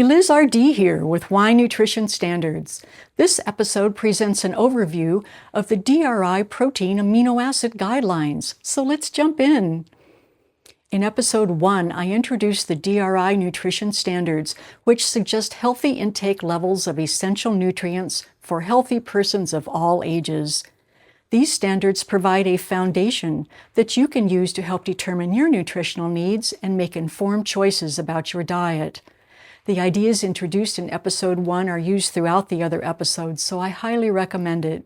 Eliz RD here with Why Nutrition Standards. This episode presents an overview of the DRI protein amino acid guidelines, so let's jump in. In episode 1, I introduced the DRI nutrition standards, which suggest healthy intake levels of essential nutrients for healthy persons of all ages. These standards provide a foundation that you can use to help determine your nutritional needs and make informed choices about your diet. The ideas introduced in episode 1 are used throughout the other episodes, so I highly recommend it.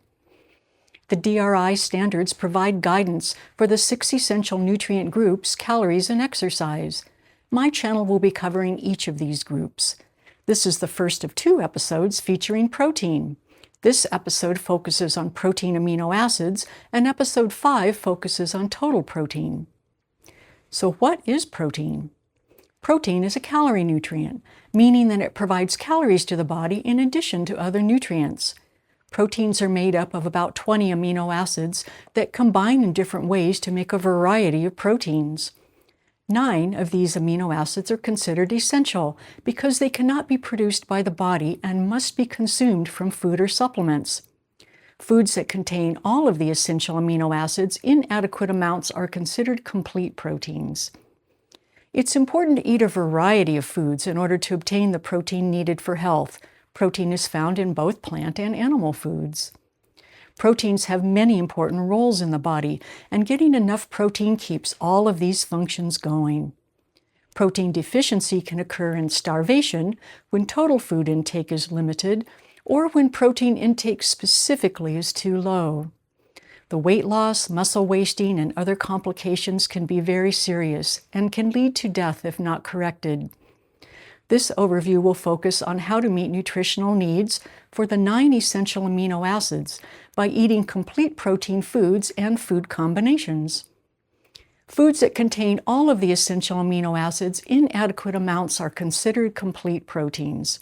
The DRI standards provide guidance for the 6 essential nutrient groups, calories, and exercise. My channel will be covering each of these groups. This is the first of 2 episodes featuring protein. This episode focuses on protein amino acids, and episode 5 focuses on total protein. So what is protein? Protein is a calorie nutrient, meaning that it provides calories to the body in addition to other nutrients. Proteins are made up of about 20 amino acids that combine in different ways to make a variety of proteins. 9 of these amino acids are considered essential because they cannot be produced by the body and must be consumed from food or supplements. Foods that contain all of the essential amino acids in adequate amounts are considered complete proteins. It's important to eat a variety of foods in order to obtain the protein needed for health. Protein is found in both plant and animal foods. Proteins have many important roles in the body, and getting enough protein keeps all of these functions going. Protein deficiency can occur in starvation, when total food intake is limited, or when protein intake specifically is too low. The weight loss, muscle wasting, and other complications can be very serious and can lead to death if not corrected. This overview will focus on how to meet nutritional needs for the 9 essential amino acids by eating complete protein foods and food combinations. Foods that contain all of the essential amino acids in adequate amounts are considered complete proteins.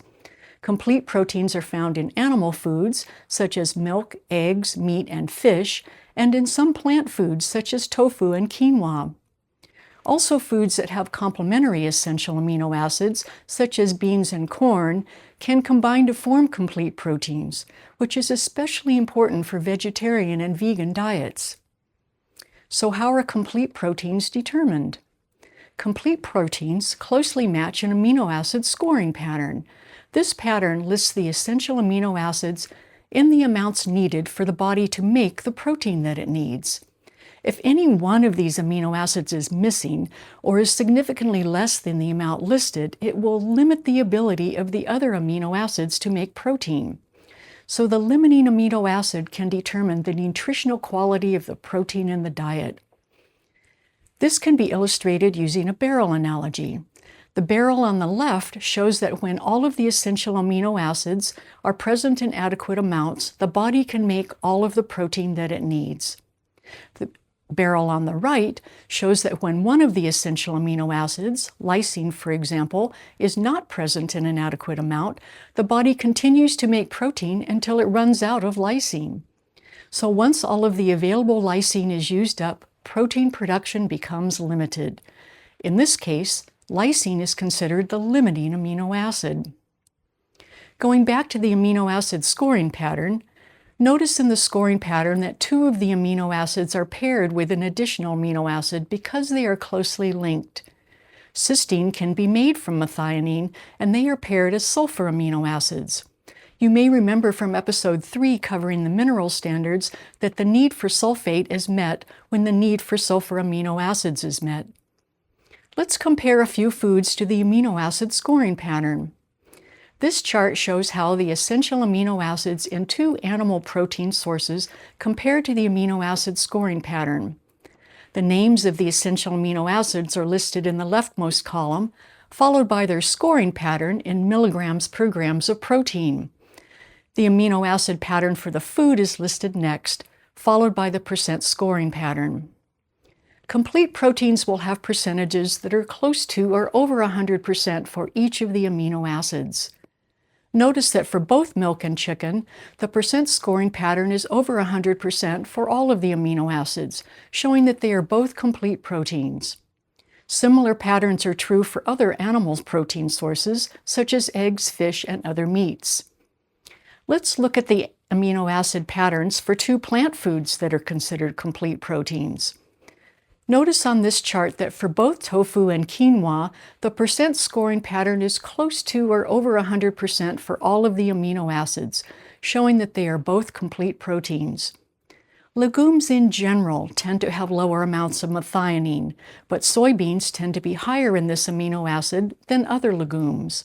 Complete proteins are found in animal foods, such as milk, eggs, meat, and fish, and in some plant foods, such as tofu and quinoa. Also, foods that have complementary essential amino acids, such as beans and corn, can combine to form complete proteins, which is especially important for vegetarian and vegan diets. So how are complete proteins determined? Complete proteins closely match an amino acid scoring pattern. This pattern lists the essential amino acids in the amounts needed for the body to make the protein that it needs. If any one of these amino acids is missing or is significantly less than the amount listed, it will limit the ability of the other amino acids to make protein. So the limiting amino acid can determine the nutritional quality of the protein in the diet. This can be illustrated using a barrel analogy. The barrel on the left shows that when all of the essential amino acids are present in adequate amounts, the body can make all of the protein that it needs. The barrel on the right shows that when one of the essential amino acids, lysine for example, is not present in an adequate amount, the body continues to make protein until it runs out of lysine. So once all of the available lysine is used up, protein production becomes limited. In this case, lysine is considered the limiting amino acid. Going back to the amino acid scoring pattern, notice in the scoring pattern that 2 of the amino acids are paired with an additional amino acid because they are closely linked. Cysteine can be made from methionine, and they are paired as sulfur amino acids. You may remember from episode 3 covering the mineral standards that the need for sulfate is met when the need for sulfur amino acids is met. Let's compare a few foods to the amino acid scoring pattern. This chart shows how the essential amino acids in 2 animal protein sources compare to the amino acid scoring pattern. The names of the essential amino acids are listed in the leftmost column, followed by their scoring pattern in milligrams per grams of protein. The amino acid pattern for the food is listed next, followed by the percent scoring pattern. Complete proteins will have percentages that are close to or over 100% for each of the amino acids. Notice that for both milk and chicken, the percent scoring pattern is over 100% for all of the amino acids, showing that they are both complete proteins. Similar patterns are true for other animals' protein sources, such as eggs, fish, and other meats. Let's look at the amino acid patterns for two plant foods that are considered complete proteins. Notice on this chart that for both tofu and quinoa, the percent scoring pattern is close to or over 100% for all of the amino acids, showing that they are both complete proteins. Legumes in general tend to have lower amounts of methionine, but soybeans tend to be higher in this amino acid than other legumes.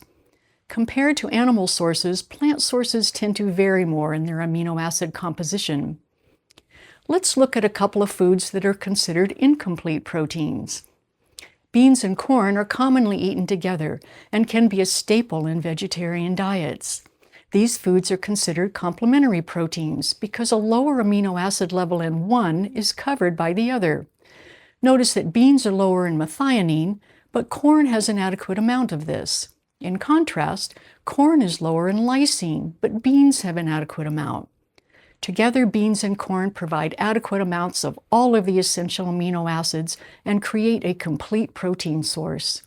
Compared to animal sources, plant sources tend to vary more in their amino acid composition. Let's look at a couple of foods that are considered incomplete proteins. Beans and corn are commonly eaten together and can be a staple in vegetarian diets. These foods are considered complementary proteins because a lower amino acid level in one is covered by the other. Notice that beans are lower in methionine, but corn has an adequate amount of this. In contrast, corn is lower in lysine, but beans have an adequate amount. Together, beans and corn provide adequate amounts of all of the essential amino acids and create a complete protein source.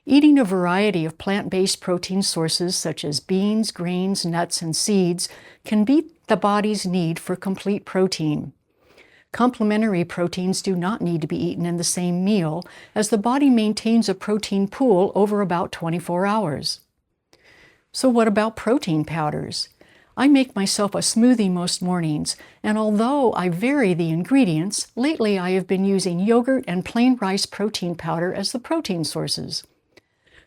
Eating a variety of plant-based protein sources such as beans, grains, nuts, and seeds can meet the body's need for complete protein. Complementary proteins do not need to be eaten in the same meal, as the body maintains a protein pool over about 24 hours. So what about protein powders? I make myself a smoothie most mornings, and although I vary the ingredients, lately I have been using yogurt and plain rice protein powder as the protein sources.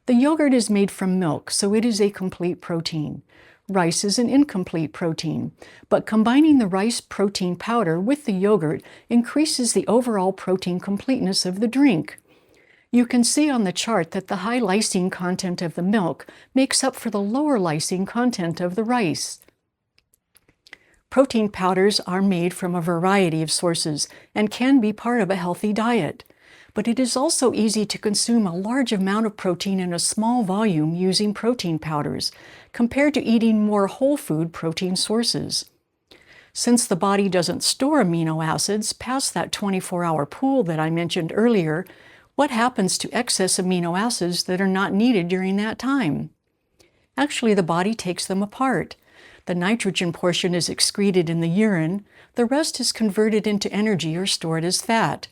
The yogurt is made from milk, so it is a complete protein. Rice is an incomplete protein, but combining the rice protein powder with the yogurt increases the overall protein completeness of the drink. You can see on the chart that the high lysine content of the milk makes up for the lower lysine content of the rice. Protein powders are made from a variety of sources and can be part of a healthy diet. But it is also easy to consume a large amount of protein in a small volume using protein powders, compared to eating more whole food protein sources. Since the body doesn't store amino acids past that 24-hour pool that I mentioned earlier, what happens to excess amino acids that are not needed during that time? Actually, the body takes them apart. The nitrogen portion is excreted in the urine, the rest is converted into energy or stored as fat.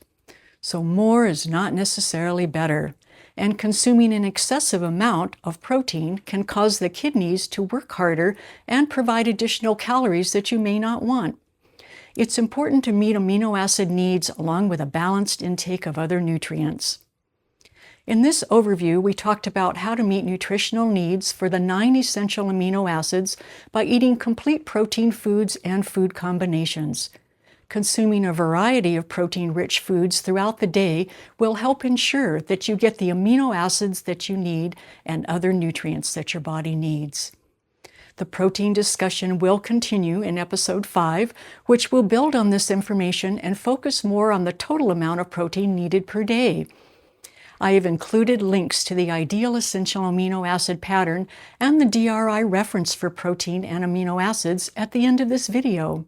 So more is not necessarily better, and consuming an excessive amount of protein can cause the kidneys to work harder and provide additional calories that you may not want. It's important to meet amino acid needs along with a balanced intake of other nutrients. In this overview, we talked about how to meet nutritional needs for the 9 essential amino acids by eating complete protein foods and food combinations. Consuming a variety of protein-rich foods throughout the day will help ensure that you get the amino acids that you need and other nutrients that your body needs. The protein discussion will continue in episode 5, which will build on this information and focus more on the total amount of protein needed per day. I have included links to the ideal essential amino acid pattern and the DRI reference for protein and amino acids at the end of this video.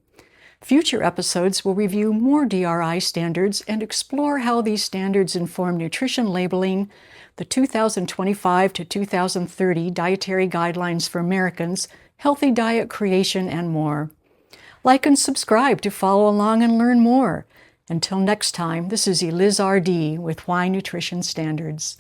Future episodes will review more DRI standards and explore how these standards inform nutrition labeling, the 2025 to 2030 Dietary Guidelines for Americans, healthy diet creation, and more. Like and subscribe to follow along and learn more. Until next time, this is Eliz RD with Why Nutrition Standards.